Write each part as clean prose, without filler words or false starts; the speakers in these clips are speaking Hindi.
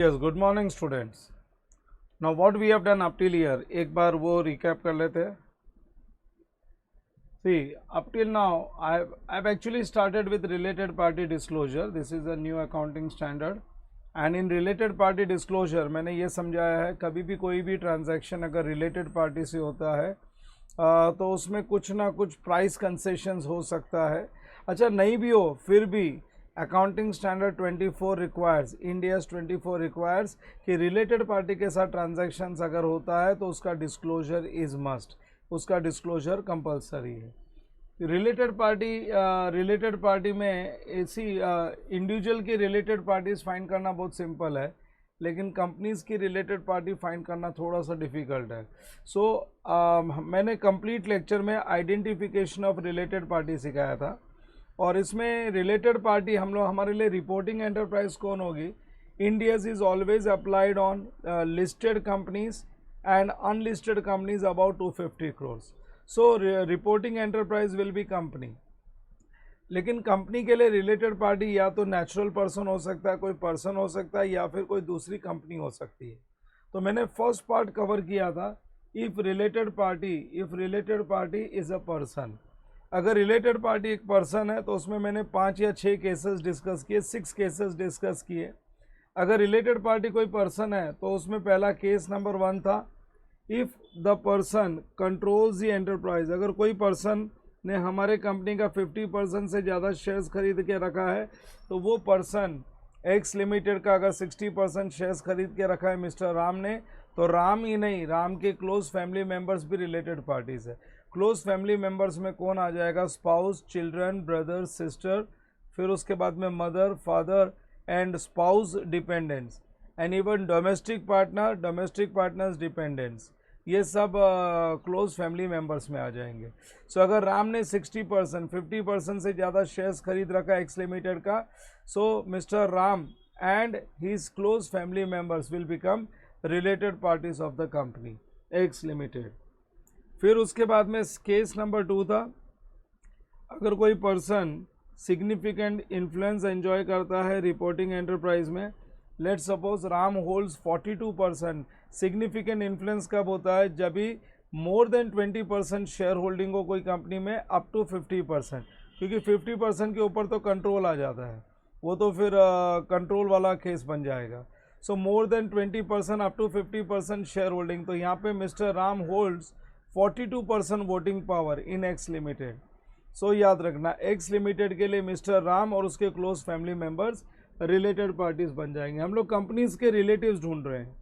Yes, good morning students. Now what we have done up till here, एक बार वो recap कर लेते हैं. See, up till now, I've actually started with related party disclosure. This is a new accounting standard. And in related party disclosure, मैंने ये समझाया है कभी भी कोई भी transaction अगर related party से होता है तो उसमें कुछ ना कुछ प्राइस कंसेशंस हो सकता है. अच्छा नहीं भी हो फिर भी accounting standard 24 requires, India's 24 requires कि रिलेटेड पार्टी के साथ ट्रांजैक्शंस अगर होता है तो उसका डिस्क्लोजर इज़ मस्ट, उसका डिस्क्लोजर कंपलसरी है. रिलेटेड पार्टी में ऐसी इंडिविजुअल की रिलेटेड पार्टीज फाइंड करना बहुत सिंपल है, लेकिन कंपनीज़ की रिलेटेड पार्टी फाइंड करना थोड़ा सा डिफ़िकल्ट है. मैंने कंप्लीट लेक्चर में आइडेंटिफिकेशन ऑफ रिलेटेड पार्टी सिखाया था और इसमें रिलेटेड पार्टी हम लोग हमारे लिए रिपोर्टिंग एंटरप्राइज कौन होगी. Indians is always applied on listed companies and unlisted companies about 250 crores. So reporting enterprise will be company. लेकिन कंपनी के लिए रिलेटेड पार्टी या तो नेचुरल पर्सन हो सकता है, कोई पर्सन हो सकता है, या फिर कोई दूसरी कंपनी हो सकती है. तो मैंने फर्स्ट पार्ट कवर किया था if related party is a person. अगर रिलेटेड पार्टी एक पर्सन है तो उसमें मैंने 5 या 6 केसेस डिस्कस किए, 6 केसेस डिस्कस किए. अगर रिलेटेड पार्टी कोई पर्सन है तो उसमें पहला केस नंबर 1 था if the person controls the enterprise. अगर कोई पर्सन ने हमारे कंपनी का 50% से ज़्यादा शेयर्स खरीद के रखा है तो वो पर्सन एक्स लिमिटेड का अगर 60% शेयर्स खरीद के रखा है मिस्टर राम ने, तो राम ही नहीं, राम के क्लोज फैमिली मेम्बर्स भी रिलेटेड पार्टीज है. क्लोज फैमिली मेम्बर्स में कौन आ जाएगा? स्पाउस, चिल्ड्रन, ब्रदर, सिस्टर, फिर उसके बाद में mother, father and spouse dependents, and even domestic partners dependents, ये सब क्लोज फैमिली मेम्बर्स में आ जाएंगे. सो अगर राम ने 60%, 50% से ज़्यादा शेयर्स खरीद रखा एक्स लिमिटेड का, so mister Ram and his close family members will become related parties of the company X limited. फिर उसके बाद में केस नंबर 2 था अगर कोई पर्सन सिग्निफिकेंट इन्फ्लुएंस एंजॉय करता है रिपोर्टिंग एंटरप्राइज में. Let's suppose Ram holds 42%. Significant influence कब होता है? जब भी मोर देन 20% शेयर होल्डिंग हो कोई कंपनी में अप टू 50%, क्योंकि 50% के ऊपर तो कंट्रोल आ जाता है, वो तो फिर कंट्रोल वाला केस बन जाएगा. So more than 20% up to 50% share holding. तो यहाँ पे mister Ram holds 42% voting power in X limited. So याद रखना एक्स लिमिटेड के लिए मिस्टर राम और उसके close family members related parties बन जाएंगे. हम लोग कंपनीज के रिलेटिव्स ढूंढ रहे हैं,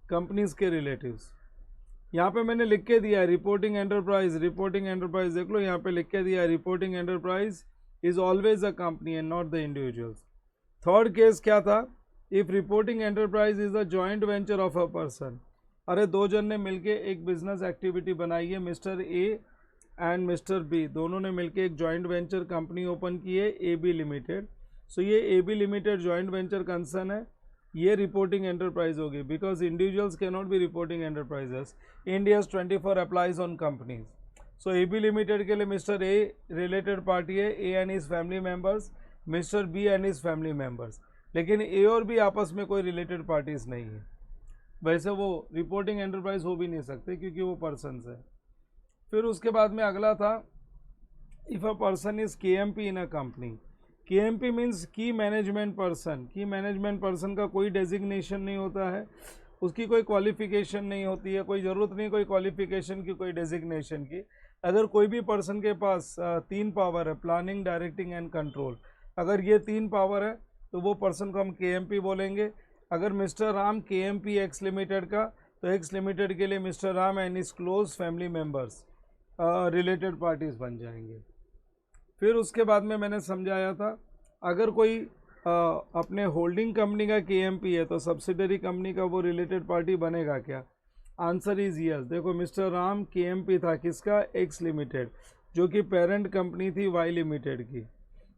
कंपनीज के रिलेटिव्स. यहाँ पे मैंने लिख के दिया है रिपोर्टिंग एंटरप्राइज देख लो, यहाँ पे लिख के दिया है reporting enterprise is always a company and not the individuals. Third case क्या था? If reporting enterprise is a joint venture of a person. अरे दो जन ने मिलके एक बिजनेस एक्टिविटी बनाई है, mister A and mister B, दोनों ने मिलके एक जॉइंट वेंचर कंपनी ओपन की है ए बी लिमिटेड. सो ये A B limited joint venture concern है, ये रिपोर्टिंग एंटरप्राइज होगी because individuals can not be reporting enterprises. Ind AS 24 applies on companies. So A B limited के लिए मिस्टर ए रिलेटेड पार्टी है, A and his family members, mister B and his family members. लेकिन ए और बी आपस में कोई रिलेटेड पार्टीज नहीं है, वैसे वो रिपोर्टिंग एंटरप्राइज हो भी नहीं सकते क्योंकि वो पर्सनस है. फिर उसके बाद में अगला था if a person is K M P in a company. K M P means key management person. Key management person का कोई डेजिग्नेशन नहीं होता है, उसकी कोई क्वालिफिकेशन नहीं होती है, कोई ज़रूरत नहीं कोई क्वालिफिकेशन की, कोई डेजिग्नेशन की. अगर कोई भी पर्सन के पास 3 पावर है, प्लानिंग, डायरेक्टिंग एंड कंट्रोल, अगर ये 3 पावर है तो वो पर्सन को हम के एम पी बोलेंगे. अगर मिस्टर राम के एम पी एक्स लिमिटेड का, तो एक्स लिमिटेड के लिए mister Ram and is close family members related parties बन जाएंगे. फिर उसके बाद में मैंने समझाया था अगर कोई अपने होल्डिंग कंपनी का के एम पी है तो सब्सिडरी कंपनी का वो रिलेटेड पार्टी बनेगा क्या? Answer is yes. देखो मिस्टर राम के एम पी था किसका? एक्स लिमिटेड, जो कि पेरेंट कंपनी थी वाई लिमिटेड की.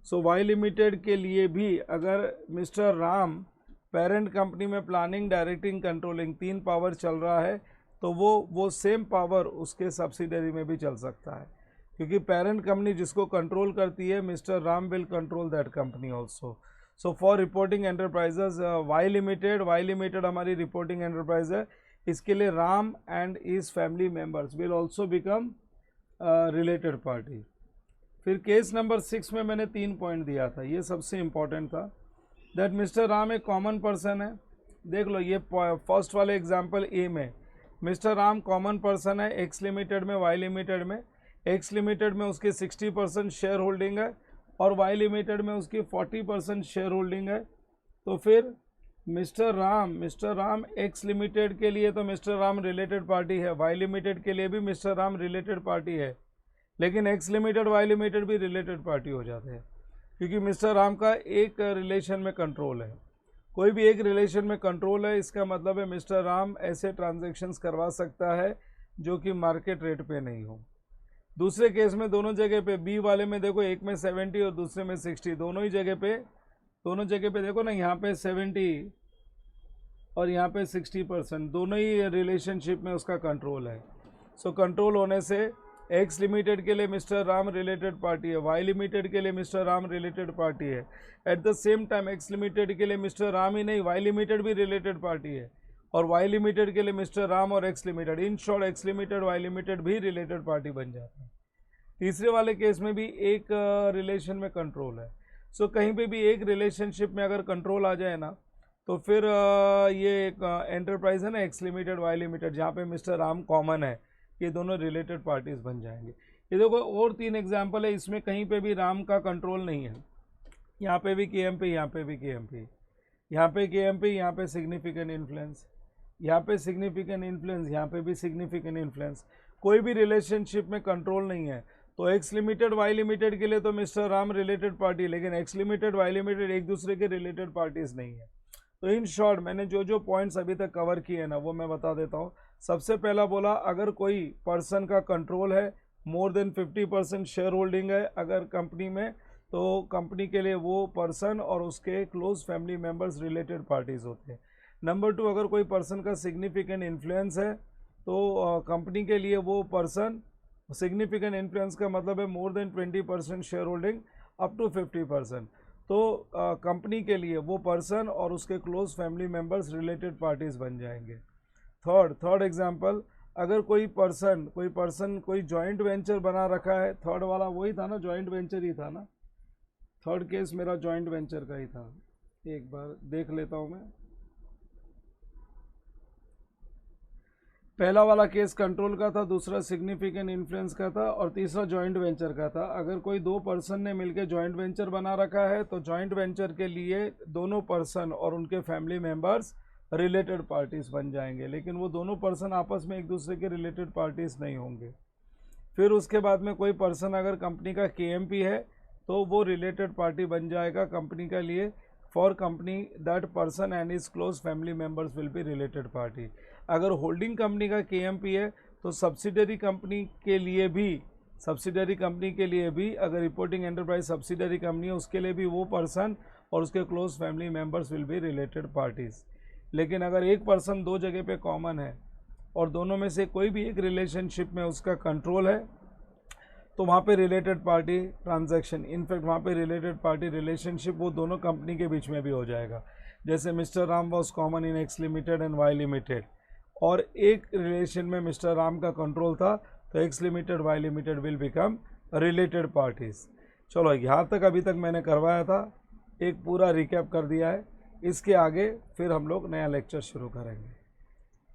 सो वाई लिमिटेड के लिए भी अगर मिस्टर राम पेरेंट कंपनी में प्लानिंग, डायरेक्टिंग, कंट्रोलिंग 3 पावर चल रहा है तो वो सेम पावर उसके सब्सिडरी में भी चल सकता है, क्योंकि पेरेंट कंपनी जिसको कंट्रोल करती है mister Ram will control that company also. So for reporting enterprises Y limited हमारी रिपोर्टिंग एंटरप्राइज है, इसके लिए Ram and his family members will also become related party. फिर केस नंबर 6 में मैंने 3 पॉइंट दिया था, ये सबसे इंपॉर्टेंट था, दैट मिस्टर राम एक कॉमन पर्सन है। देख लो ये फर्स्ट वाले एग्जाम्पल ए में मिस्टर राम कॉमन पर्सन है, एक्स लिमिटेड में वाई लिमिटेड में। एक्स लिमिटेड में उसकी 60% शेयर होल्डिंग है और वाई लिमिटेड में उसकी 40% शेयर होल्डिंग है। तो फिर मिस्टर राम एक्स लिमिटेड के लिए तो मिस्टर राम रिलेटेड पार्टी है, वाई लिमिटेड के लिए भी मिस्टर राम रिलेटेड पार्टी है, लेकिन एक्स लिमिटेड वाई लिमिटेड भी रिलेटेड पार्टी हो जाते हैं क्योंकि मिस्टर राम का एक रिलेशन में कंट्रोल है। कोई भी एक रिलेशन में कंट्रोल है, इसका मतलब है मिस्टर राम ऐसे ट्रांजैक्शंस करवा सकता है जो कि मार्केट रेट पे नहीं हो। दूसरे केस में दोनों जगह पे, बी वाले में देखो एक में 70 और दूसरे में 60, दोनों जगह पे देखो ना, यहाँ पे 70 और यहाँ पे 60%, दोनों ही रिलेशनशिप में उसका कंट्रोल है। सो कंट्रोल होने से एक्स लिमिटेड के लिए मिस्टर राम रिलेटेड पार्टी है, वाई लिमिटेड के लिए मिस्टर राम रिलेटेड पार्टी है। At the same time X limited के लिए मिस्टर राम ही नहीं, वाई लिमिटेड भी रिलेटेड पार्टी है, और वाई लिमिटेड के लिए मिस्टर राम और X limited, in short X limited Y limited भी रिलेटेड पार्टी बन जाता है। तीसरे वाले केस में भी एक रिलेशन में कंट्रोल है। सो कहीं पे भी एक रिलेशनशिप में अगर कंट्रोल आ जाए ना, तो फिर ये एक एंटरप्राइज है ना एक्स लिमिटेड वाई लिमिटेड, जहाँ पे मिस्टर राम कॉमन है, ये दोनों रिलेटेड पार्टीज बन जाएंगे। ये देखो और 3 एग्जाम्पल है, इसमें कहीं पे भी राम का कंट्रोल नहीं है। यहाँ पे भी KMP, यहाँ पे भी KMP, यहाँ पे KMP, यहाँ पे सिग्निफिकेंट इन्फ्लुएंस, यहाँ पे सिग्निफिकेंट इन्फ्लुएंस, यहाँ पे भी सिग्निफिकेंट इन्फ्लुएंस। कोई भी रिलेशनशिप में कंट्रोल नहीं है। तो एक्स लिमिटेड वाई लिमिटेड के लिए तो मिस्टर राम रिलेटेड पार्टी, लेकिन एक्स लिमिटेड वाई लिमिटेड एक दूसरे के रिलेटेड पार्टीज नहीं है। तो इन शॉर्ट मैंने जो पॉइंट्स अभी तक कवर किए हैं ना, वो मैं बता देता हूँ। सबसे पहला बोला, अगर कोई पर्सन का कंट्रोल है, मोर देन 50% शेयर होल्डिंग है अगर कंपनी में, तो कंपनी के लिए वो पर्सन और उसके close family members related parties होते हैं। नंबर 2, अगर कोई पर्सन का सिग्निफिकेंट इन्फ्लुएंस है, तो कंपनी के लिए वो पर्सन, सिग्निफिकेंट इन्फ्लुएंस का मतलब है more than 20% share holding up to 50%, तो कंपनी के लिए वो पर्सन और उसके close family members related parties बन जाएंगे। थर्ड एग्जांपल, अगर कोई पर्सन कोई जॉइंट वेंचर बना रखा है, थर्ड वाला वही था ना, जॉइंट वेंचर ही था ना, थर्ड केस मेरा जॉइंट वेंचर का ही था। एक बार देख लेता हूँ मैं। पहला वाला केस कंट्रोल का था, दूसरा सिग्निफिकेंट इन्फ्लुएंस का था, और तीसरा जॉइंट वेंचर का था। अगर कोई 2 पर्सन ने मिलकर जॉइंट वेंचर बना रखा है, तो जॉइंट वेंचर के लिए दोनों पर्सन और उनके फैमिली मेंबर्स रिलेटेड पार्टीज बन जाएंगे, लेकिन वो दोनों पर्सन आपस में एक दूसरे के रिलेटेड पार्टीज नहीं होंगे। फिर उसके बाद में कोई पर्सन अगर कंपनी का KMP है, तो वो रिलेटेड पार्टी बन जाएगा कंपनी के लिए। For company that person and is close family members will be related party. अगर होल्डिंग कंपनी का KMP है, तो सब्सिडरी कंपनी के लिए भी अगर रिपोर्टिंग एंटरप्राइज सब्सिडरी कंपनी है, उसके लिए भी वो पर्सन और उसके close family members will be related parties. लेकिन अगर एक पर्सन 2 जगह पे कॉमन है और दोनों में से कोई भी एक रिलेशनशिप में उसका कंट्रोल है, तो वहाँ पे रिलेटेड पार्टी ट्रांजैक्शन, इनफैक्ट वहाँ पे रिलेटेड पार्टी रिलेशनशिप वो दोनों कंपनी के बीच में भी हो जाएगा। जैसे mister Ram was common in X limited and Y limited, और एक रिलेशन में मिस्टर राम का कंट्रोल था, तो X limited Y limited will become related parties. चलो यहाँ तक अभी तक मैंने करवाया था, एक पूरा रिकैप कर दिया है। इसके आगे फिर हम लोग नया लेक्चर शुरू करेंगे।